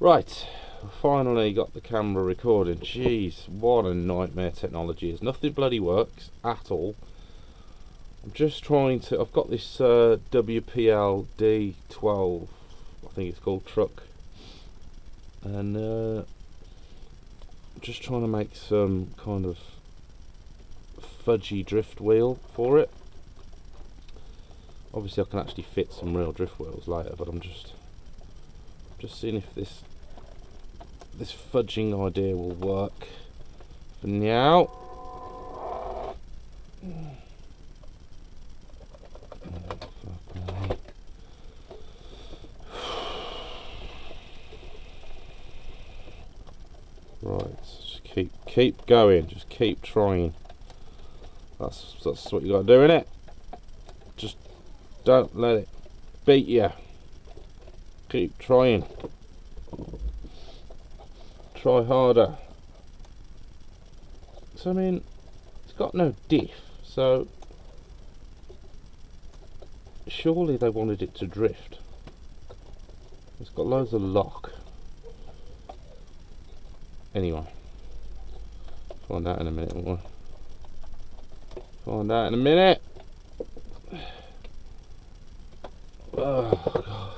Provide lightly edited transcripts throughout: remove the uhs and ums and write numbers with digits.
Right, finally got the camera recording. Jeez, what a nightmare technology is. Nothing bloody works at all. I'm just trying to, I've got this WPL d12, I think it's called, truck, and I'm just trying to make some kind of fudgy drift wheel for it. Obviously I can actually fit some real drift wheels later, but I'm just seeing if this fudging idea will work for now. Right, just keep going, just keep trying. That's what you got to do, innit? Just don't let it beat you. Keep trying. Try harder. So I mean, it's got no diff, so surely they wanted it to drift. It's got loads of lock. Anyway, find out in a minute, won't we? Find out in a minute. Oh gosh.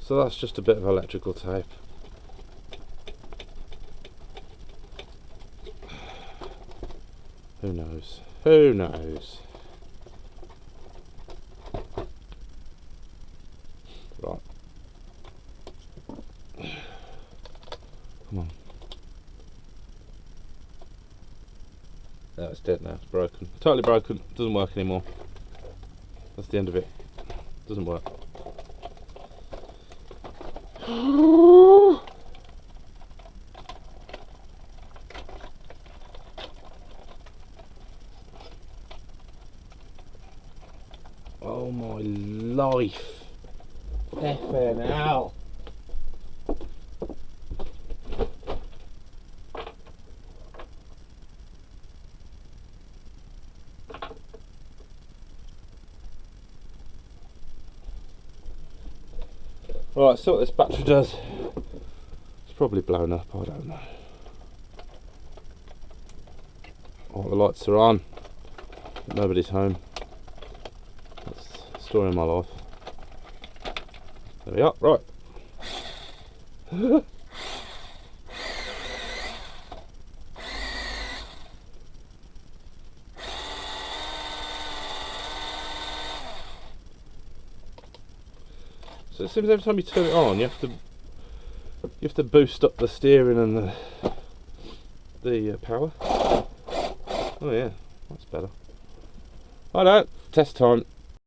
So that's just a bit of electrical tape. Who knows? Who knows? Right. Come on. No, it's dead now. It's broken. Totally broken. Doesn't work anymore. That's the end of it. Doesn't work. Oh my life. Effing hell. Right, so what this battery does. It's probably blown up, I don't know. Oh, the lights are on. Nobody's home. That's the story of my life. There we are, right. So it seems every time you turn it on, you have to boost up the steering and the power. Oh yeah, that's better. Alright, test time.